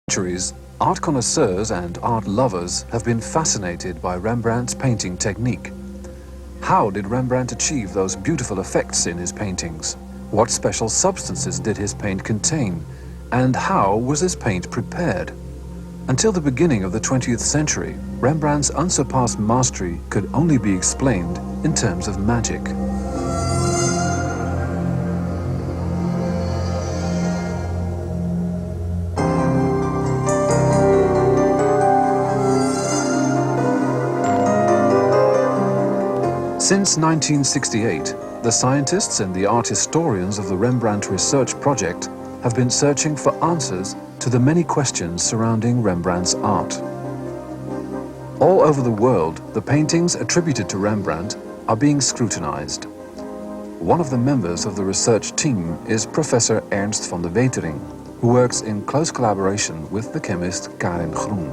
centuries, art connoisseurs and art lovers have been fascinated by Rembrandt's painting technique. How did Rembrandt achieve those beautiful effects in his paintings? What special substances did his paint contain? And how was his paint prepared? Until the beginning of the 20th century, Rembrandt's unsurpassed mastery could only be explained in terms of magic. Since 1968, the scientists and the art historians of the Rembrandt Research Project have been searching for answers to the many questions surrounding Rembrandt's art. All over the world, the paintings attributed to Rembrandt are being scrutinized. One of the members of the research team is Professor Ernst van de Wetering, who works in close collaboration with the chemist Karin Groen.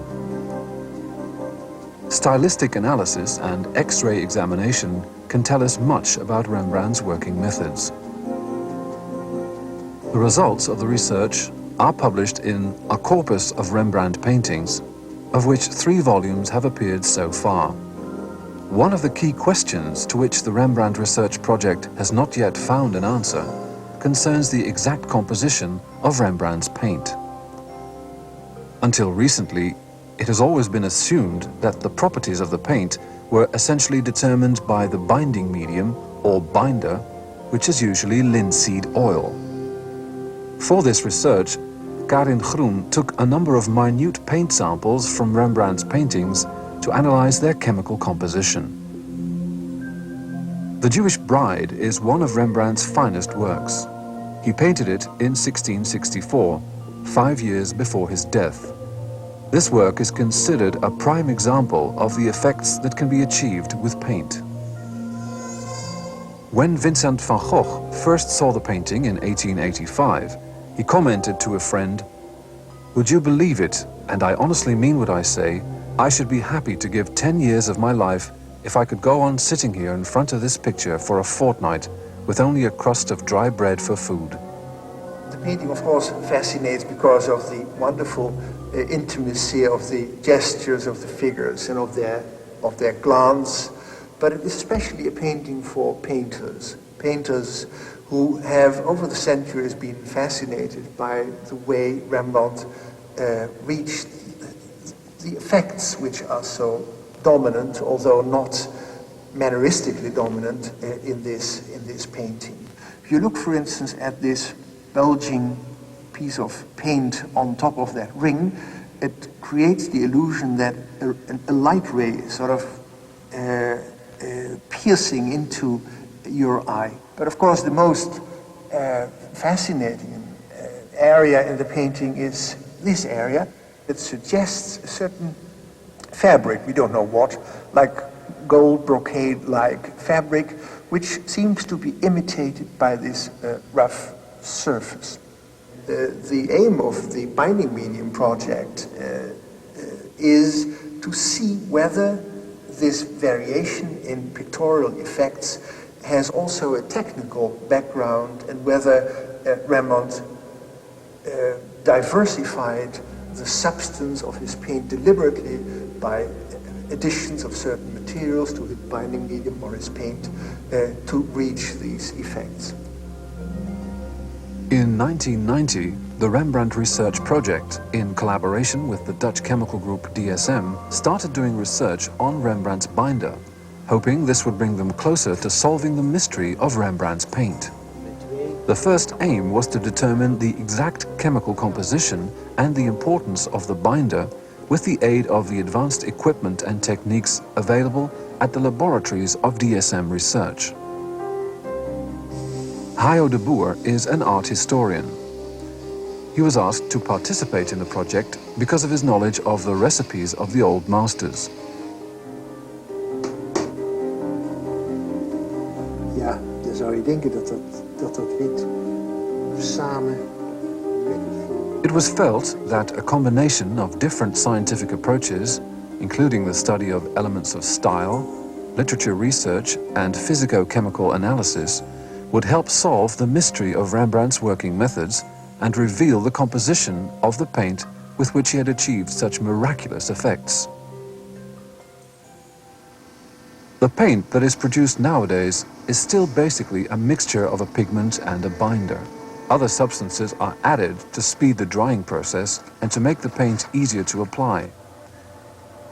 Stylistic analysis and X-ray examination can tell us much about Rembrandt's working methods. The results of the research are published in a corpus of Rembrandt paintings, of which 3 volumes have appeared so far. One of the key questions to which the Rembrandt Research Project has not yet found an answer concerns the exact composition of Rembrandt's paint. Until recently, it has always been assumed that the properties of the paint were essentially determined by the binding medium, or binder, which is usually linseed oil. For this research, Karin Groen took a number of minute paint samples from Rembrandt's paintings to analyze their chemical composition. The Jewish Bride is one of Rembrandt's finest works. He painted it in 1664, 5 years before his death. This work is considered a prime example of the effects that can be achieved with paint. When Vincent van Gogh first saw the painting in 1885, he commented to a friend, "Would you believe it, and I honestly mean what I say, I should be happy to give 10 years of my life if I could go on sitting here in front of this picture for a fortnight with only a crust of dry bread for food." The painting, of course, fascinates because of the wonderful intimacy of the gestures of the figures and of their glance, but it is especially a painting for painters who have over the centuries been fascinated by the way Rembrandt reached the effects which are so dominant, although not manneristically dominant, in this painting. If you look, for instance, at this bulging piece of paint on top of that ring, it creates the illusion that a light ray is sort of piercing into your eye. But of course, the most fascinating area in the painting is this area. It suggests a certain fabric, we don't know what, like gold brocade-like fabric, which seems to be imitated by this rough surface. The aim of the Binding Medium project is to see whether this variation in pictorial effects has also a technical background, and whether Rembrandt diversified the substance of his paint deliberately by additions of certain materials to his binding medium or his paint to reach these effects. In 1990, the Rembrandt Research Project, in collaboration with the Dutch chemical group DSM, started doing research on Rembrandt's binder, hoping this would bring them closer to solving the mystery of Rembrandt's paint. The first aim was to determine the exact chemical composition and the importance of the binder with the aid of the advanced equipment and techniques available at the laboratories of DSM Research. Hayo de Boer is an art historian. He was asked to participate in the project because of his knowledge of the recipes of the old masters. Ja, dan zou je denken dat wit samen. It was felt that a combination of different scientific approaches, including the study of elements of style, literature research, and physico-chemical analysis, would help solve the mystery of Rembrandt's working methods and reveal the composition of the paint with which he had achieved such miraculous effects. The paint that is produced nowadays is still basically a mixture of a pigment and a binder. Other substances are added to speed the drying process and to make the paint easier to apply.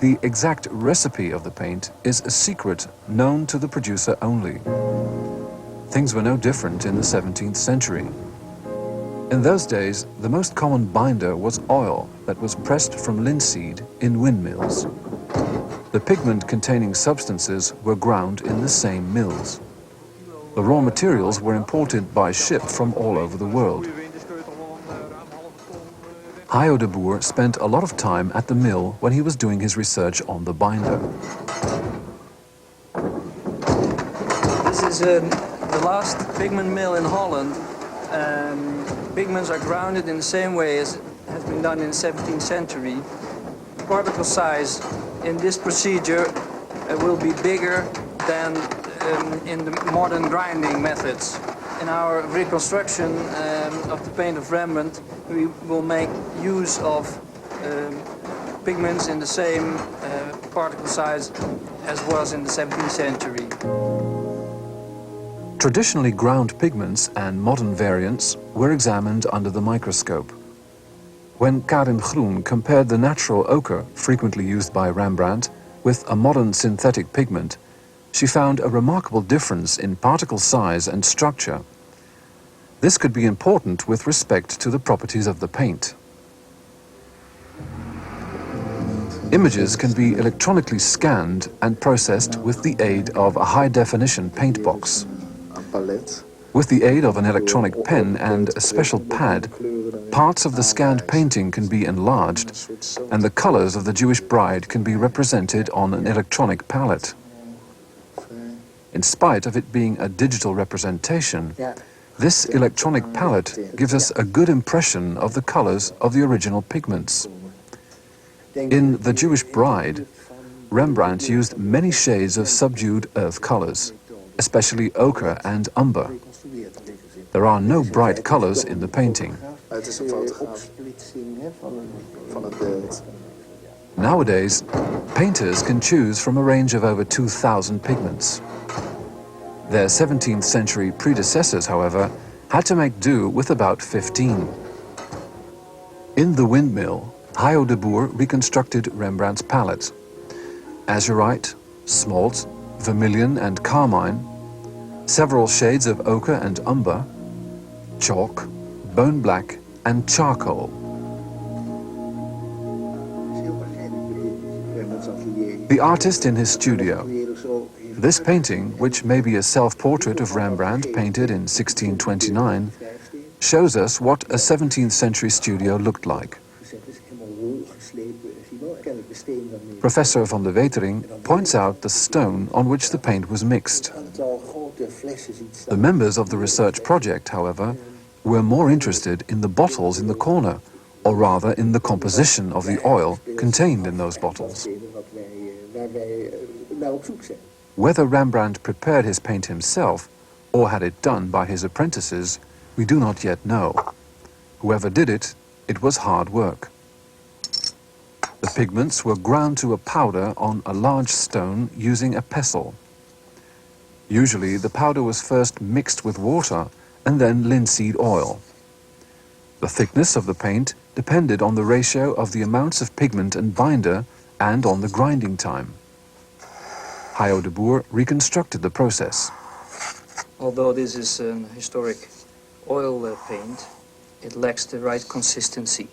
The exact recipe of the paint is a secret known to the producer only. Things were no different in the 17th century. In those days, the most common binder was oil that was pressed from linseed in windmills. The pigment-containing substances were ground in the same mills. The raw materials were imported by ship from all over the world. Hayo de Boer spent a lot of time at the mill when he was doing his research on the binder. This is the last pigment mill in Holland. Pigments are grounded in the same way as has been done in the 17th century. Particle size in this procedure will be bigger than in the modern grinding methods. In our reconstruction of the paint of Rembrandt, we will make use of pigments in the same particle size as was in the 17th century. Traditionally ground pigments and modern variants were examined under the microscope. When Karin Groen compared the natural ochre frequently used by Rembrandt with a modern synthetic pigment, she found a remarkable difference in particle size and structure. This could be important with respect to the properties of the paint. Images can be electronically scanned and processed with the aid of a high-definition paint box. With the aid of an electronic pen and a special pad, parts of the scanned painting can be enlarged, and the colors of the Jewish bride can be represented on an electronic palette. In spite of it being a digital representation, this electronic palette gives us a good impression of the colors of the original pigments. In The Jewish Bride, Rembrandt used many shades of subdued earth colors, especially ochre and umber. There are no bright colors in the painting. Nowadays, painters can choose from a range of over 2,000 pigments. Their 17th century predecessors, however, had to make do with about 15. In the windmill, Hayo de Boer reconstructed Rembrandt's palette. Azurite, smalt, vermilion and carmine, several shades of ochre and umber, chalk, bone black and charcoal. The artist in his studio. This painting, which may be a self-portrait of Rembrandt painted in 1629, shows us what a 17th century studio looked like. Professor van der Wetering points out the stone on which the paint was mixed. The members of the research project, however, were more interested in the bottles in the corner, or rather in the composition of the oil contained in those bottles. Whether Rembrandt prepared his paint himself or had it done by his apprentices, we do not yet know. Whoever did it, it was hard work. The pigments were ground to a powder on a large stone using a pestle. Usually the powder was first mixed with water and then linseed oil. The thickness of the paint depended on the ratio of the amounts of pigment and binder and on the grinding time. Hayo de Boer reconstructed the process. Although this is an historic oil paint, it lacks the right consistency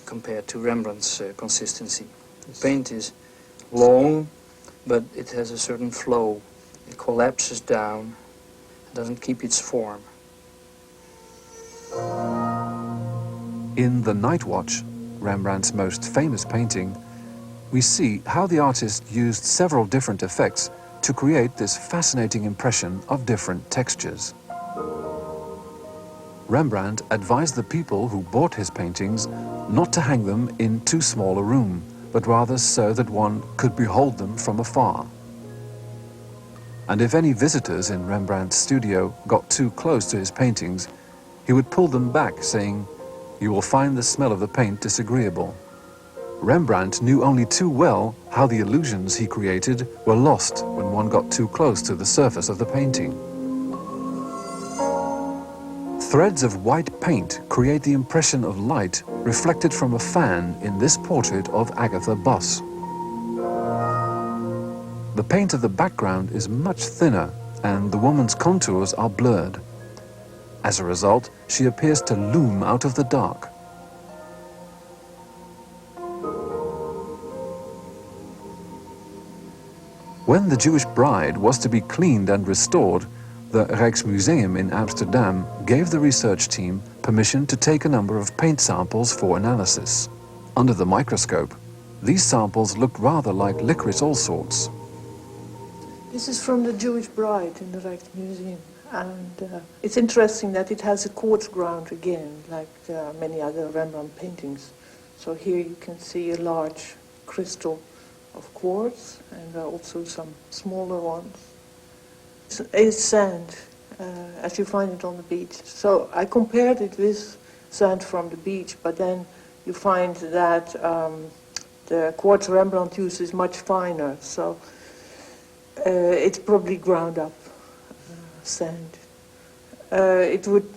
compared to Rembrandt's consistency. The paint is long, but it has a certain flow. It collapses down, it doesn't keep its form. In The Night Watch, Rembrandt's most famous painting, we see how the artist used several different effects to create this fascinating impression of different textures. Rembrandt advised the people who bought his paintings not to hang them in too small a room, but rather so that one could behold them from afar. And if any visitors in Rembrandt's studio got too close to his paintings, he would pull them back, saying, you will find the smell of the paint disagreeable. Rembrandt knew only too well how the illusions he created were lost when one got too close to the surface of the painting. Threads of white paint create the impression of light reflected from a fan in this portrait of Agatha Boss. The paint of the background is much thinner and the woman's contours are blurred. As a result, she appears to loom out of the dark. When the Jewish bride was to be cleaned and restored, the Rijksmuseum in Amsterdam gave the research team permission to take a number of paint samples for analysis. Under the microscope, these samples looked rather like licorice all sorts. This is from the Jewish bride in the Rijksmuseum, and it's interesting that it has a quartz ground again, like many other Rembrandt paintings. So here you can see a large crystal of quartz, and also some smaller ones. It's sand, as you find it on the beach. So I compared it with sand from the beach, but then you find that the quartz Rembrandt used is much finer, so it's probably ground up sand. It would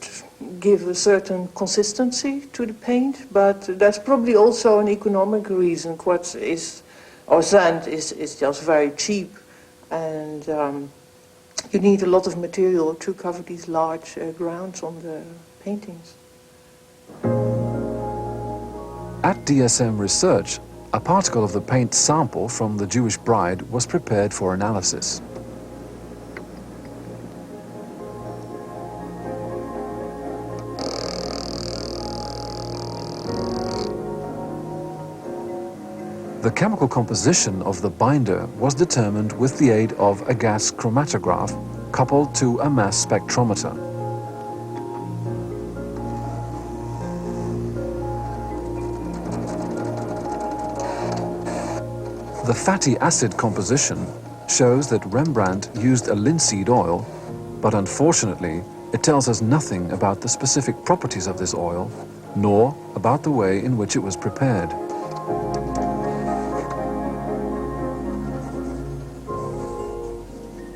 give a certain consistency to the paint, but that's probably also an economic reason. Quartz is, or sand is just very cheap, and you need a lot of material to cover these large grounds on the paintings. At DSM Research, a particle of the paint sample from the Jewish bride was prepared for analysis. The chemical composition of the binder was determined with the aid of a gas chromatograph coupled to a mass spectrometer. The fatty acid composition shows that Rembrandt used a linseed oil, but unfortunately it tells us nothing about the specific properties of this oil, nor about the way in which it was prepared.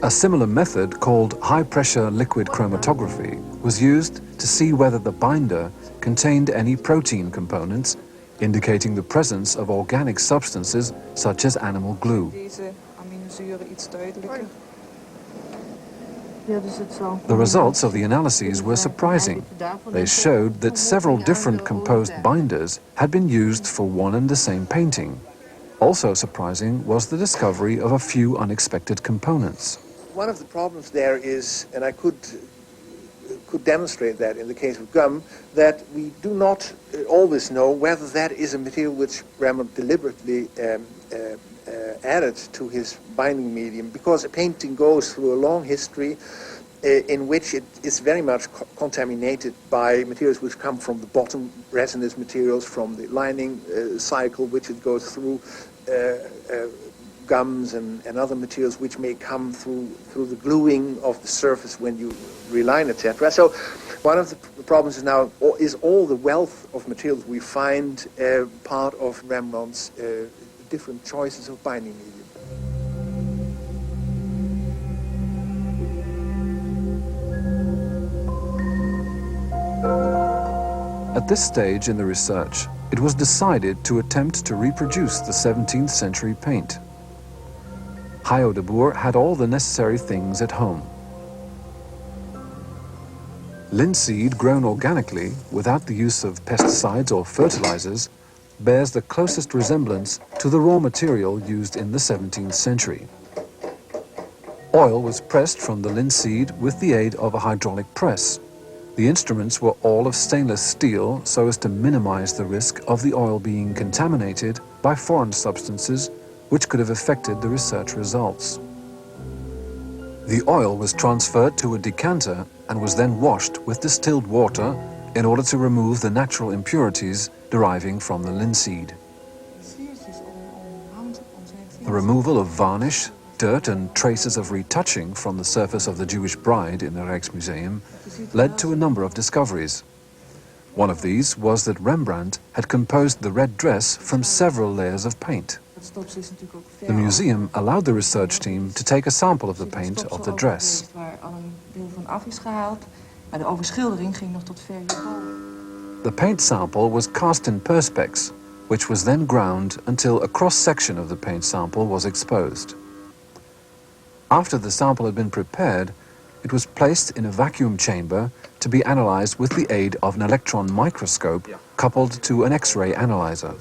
A similar method called high-pressure liquid chromatography was used to see whether the binder contained any protein components, indicating the presence of organic substances such as animal glue. The results of the analyses were surprising. They showed that several different composed binders had been used for one and the same painting. Also surprising was the discovery of a few unexpected components. One of the problems there is, and I could demonstrate that in the case of gum, that we do not always know whether that is a material which Rembrandt deliberately added to his binding medium, because a painting goes through a long history in which it is very much contaminated by materials which come from the bottom, resinous materials from the lining cycle, which it goes through, gums and other materials which may come through the gluing of the surface when you reline, etc. So one of the problems is now is all the wealth of materials we find part of Rembrandt's different choices of binding medium. At this stage in the research, it was decided to attempt to reproduce the 17th century paint. Hayo de Boer had all the necessary things at home. Linseed grown organically, without the use of pesticides or fertilizers, bears the closest resemblance to the raw material used in the 17th century. Oil was pressed from the linseed with the aid of a hydraulic press. The instruments were all of stainless steel so as to minimize the risk of the oil being contaminated by foreign substances which could have affected the research results. The oil was transferred to a decanter and was then washed with distilled water in order to remove the natural impurities deriving from the linseed. The removal of varnish, dirt and traces of retouching from the surface of the Jewish bride in the Rijksmuseum led to a number of discoveries. One of these was that Rembrandt had composed the red dress from several layers of paint. The museum allowed the research team to take a sample of the paint of the dress. The paint sample was cast in perspex, which was then ground until a cross-section of the paint sample was exposed. After the sample had been prepared, it was placed in a vacuum chamber to be analyzed with the aid of an electron microscope coupled to an X-ray analyzer.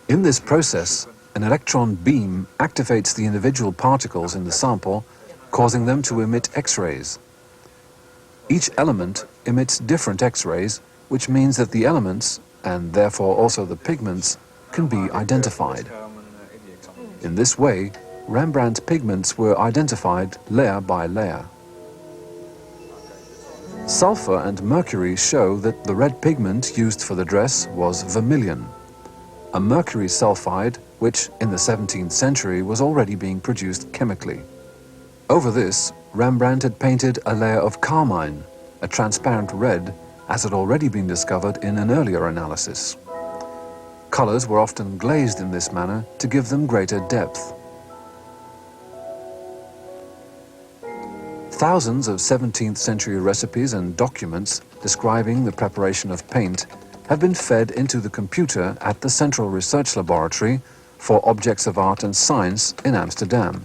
In this process, an electron beam activates the individual particles in the sample, causing them to emit X-rays. Each element emits different X-rays, which means that the elements, and therefore also the pigments, can be identified. In this way, Rembrandt's pigments were identified layer by layer. Sulfur and mercury show that the red pigment used for the dress was vermilion, a mercury sulfide which in the 17th century was already being produced chemically. Over this, Rembrandt had painted a layer of carmine, a transparent red, as had already been discovered in an earlier analysis. Colors were often glazed in this manner to give them greater depth. Thousands of 17th century recipes and documents describing the preparation of paint have been fed into the computer at the Central Research Laboratory for Objects of Art and Science in Amsterdam.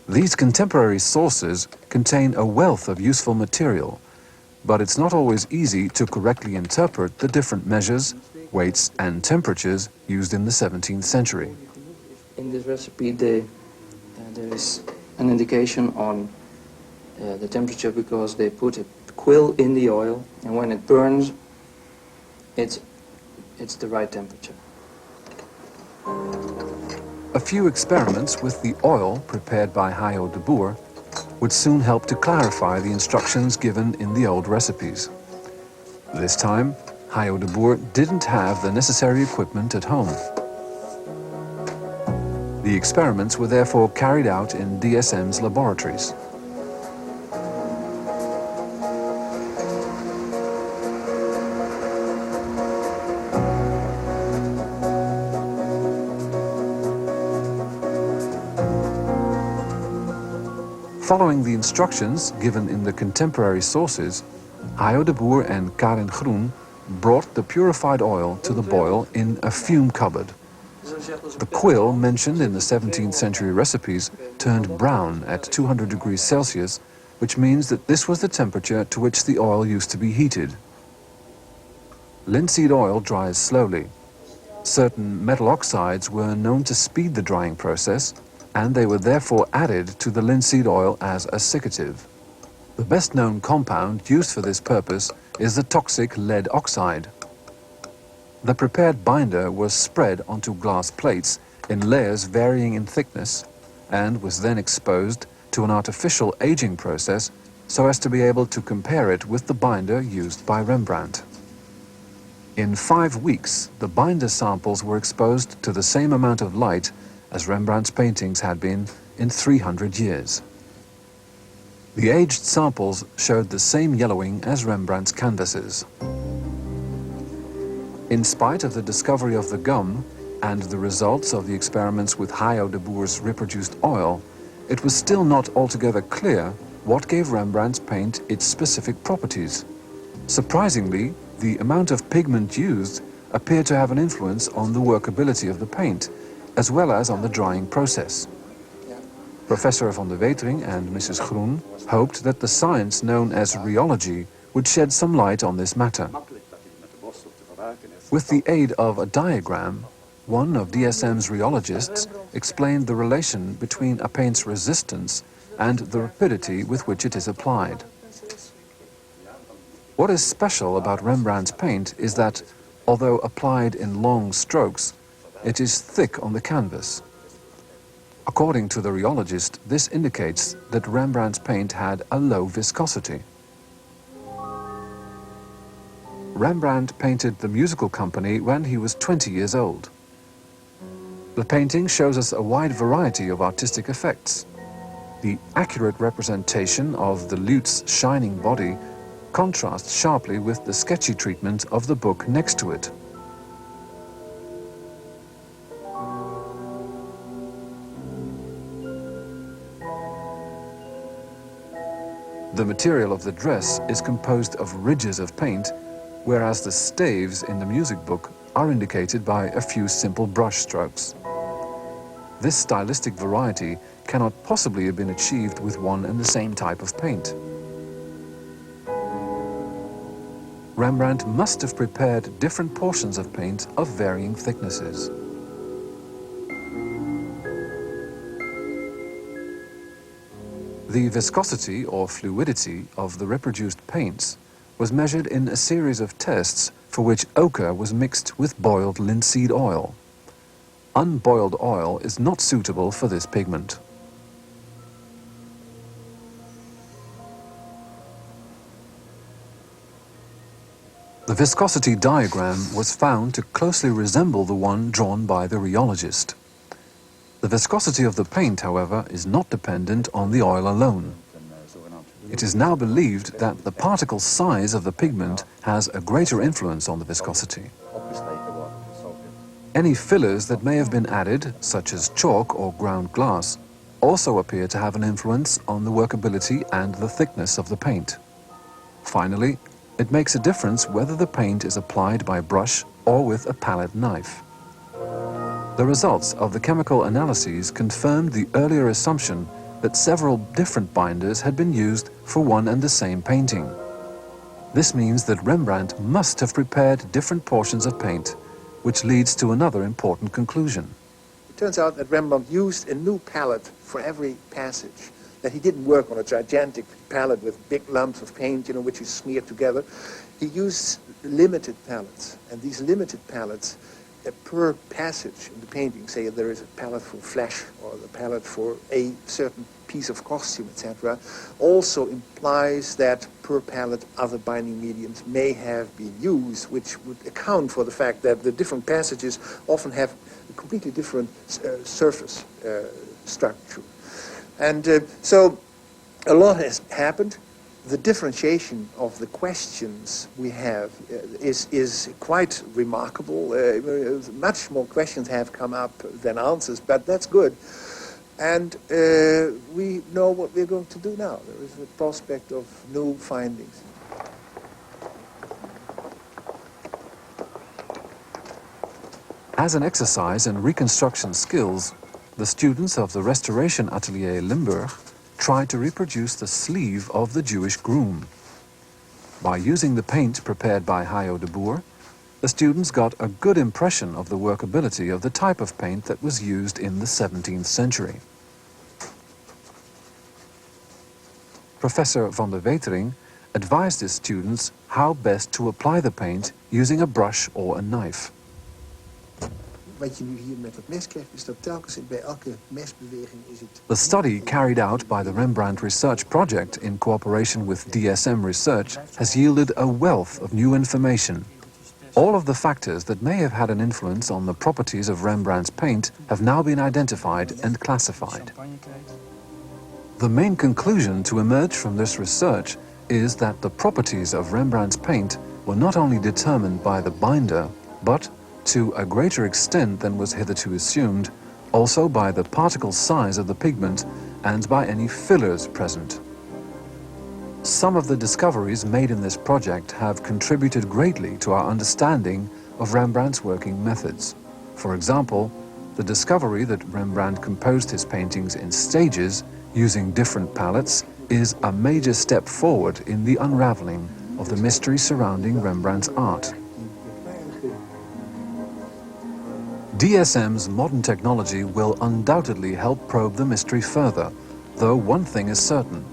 These contemporary sources contain a wealth of useful material, but it's not always easy to correctly interpret the different measures, weights and temperatures used in the 17th century. In this recipe there is an indication on the temperature because they put a quill in the oil, and when it burns it's the right temperature. A few experiments with the oil prepared by Hayo de Boer would soon help to clarify the instructions given in the old recipes. This time, Hayo de Boer didn't have the necessary equipment at home. The experiments were therefore carried out in DSM's laboratories. Following the instructions given in the contemporary sources, Hayo de Boer and Karin Groen brought the purified oil to the boil in a fume cupboard. The quill mentioned in the 17th century recipes turned brown at 200 degrees Celsius, which means that this was the temperature to which the oil used to be heated. Linseed oil dries slowly. Certain metal oxides were known to speed the drying process, and they were therefore added to the linseed oil as a seccative. The best known compound used for this purpose is the toxic lead oxide. The prepared binder was spread onto glass plates in layers varying in thickness and was then exposed to an artificial aging process so as to be able to compare it with the binder used by Rembrandt. In 5 weeks, the binder samples were exposed to the same amount of light as Rembrandt's paintings had been in 300 years. The aged samples showed the same yellowing as Rembrandt's canvases. In spite of the discovery of the gum and the results of the experiments with Hayo de Boer's reproduced oil, it was still not altogether clear what gave Rembrandt's paint its specific properties. Surprisingly, the amount of pigment used appeared to have an influence on the workability of the paint, as well as on the drying process. Professor van der Wetering and Mrs. Groen hoped that the science known as Rheology would shed some light on this matter. With the aid of a diagram, one of DSM's rheologists explained the relation between a paint's resistance and the rapidity with which it is applied. What is special about Rembrandt's paint is that, although applied in long strokes, it is thick on the canvas. According to the rheologist, this indicates that Rembrandt's paint had a low viscosity. Rembrandt painted the musical company when he was 20 years old. The painting shows us a wide variety of artistic effects. The accurate representation of the lute's shining body contrasts sharply with the sketchy treatment of the book next to it. The material of the dress is composed of ridges of paint, whereas the staves in the music book are indicated by a few simple brush strokes. This stylistic variety cannot possibly have been achieved with one and the same type of paint. Rembrandt must have prepared different portions of paint of varying thicknesses. The viscosity or fluidity of the reproduced paints was measured in a series of tests for which ochre was mixed with boiled linseed oil. Unboiled oil is not suitable for this pigment. The viscosity diagram was found to closely resemble the one drawn by the rheologist. The viscosity of the paint, however, is not dependent on the oil alone. It is now believed that the particle size of the pigment has a greater influence on the viscosity. Any fillers that may have been added, such as chalk or ground glass, also appear to have an influence on the workability and the thickness of the paint. Finally, it makes a difference whether the paint is applied by brush or with a palette knife. The results of the chemical analyses confirmed the earlier assumption that several different binders had been used for one and the same painting. This means that Rembrandt must have prepared different portions of paint, which leads to another important conclusion. It turns out that Rembrandt used a new palette for every passage, that he didn't work on a gigantic palette with big lumps of paint, which he smeared together. He used limited palettes, and these limited palettes per passage in the painting, say there is a palette for flesh or the palette for a certain piece of costume, etc., also implies that per palette other binding mediums may have been used, which would account for the fact that the different passages often have a completely different surface structure. And so a lot has happened. The differentiation of the questions we have is quite remarkable. Much more questions have come up than answers, but that's good. And we know what we're going to do now. There is a prospect of new findings. As an exercise in reconstruction skills, the students of the Restoration Atelier Limburg tried to reproduce the sleeve of the Jewish groom. By using the paint prepared by Hayo de Boer, the students got a good impression of the workability of the type of paint that was used in the 17th century. Professor van der Wetering advised his students how best to apply the paint using a brush or a knife. Wat je nu hier met dat mes krijgt, is dat telkens bij elke mesbeweging is het... The study carried out by the Rembrandt Research Project in cooperation with DSM Research has yielded a wealth of new information. All of the factors that may have had an influence on the properties of Rembrandt's paint have now been identified and classified. The main conclusion to emerge from this research is that the properties of Rembrandt's paint were not only determined by the binder, but, to a greater extent than was hitherto assumed, also by the particle size of the pigment and by any fillers present. Some of the discoveries made in this project have contributed greatly to our understanding of Rembrandt's working methods. For example, the discovery that Rembrandt composed his paintings in stages using different palettes is a major step forward in the unraveling of the mystery surrounding Rembrandt's art. DSM's modern technology will undoubtedly help probe the mystery further, though one thing is certain.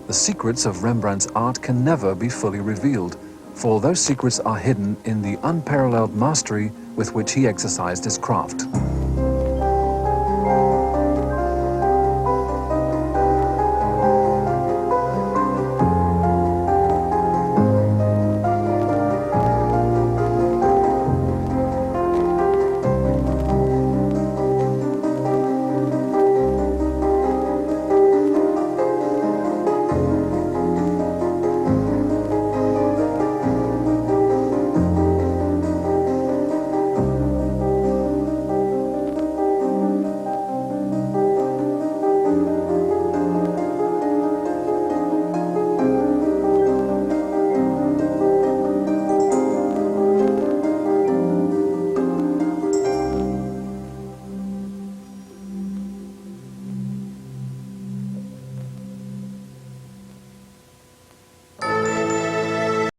The secrets of Rembrandt's art can never be fully revealed, for those secrets are hidden in the unparalleled mastery with which he exercised his craft.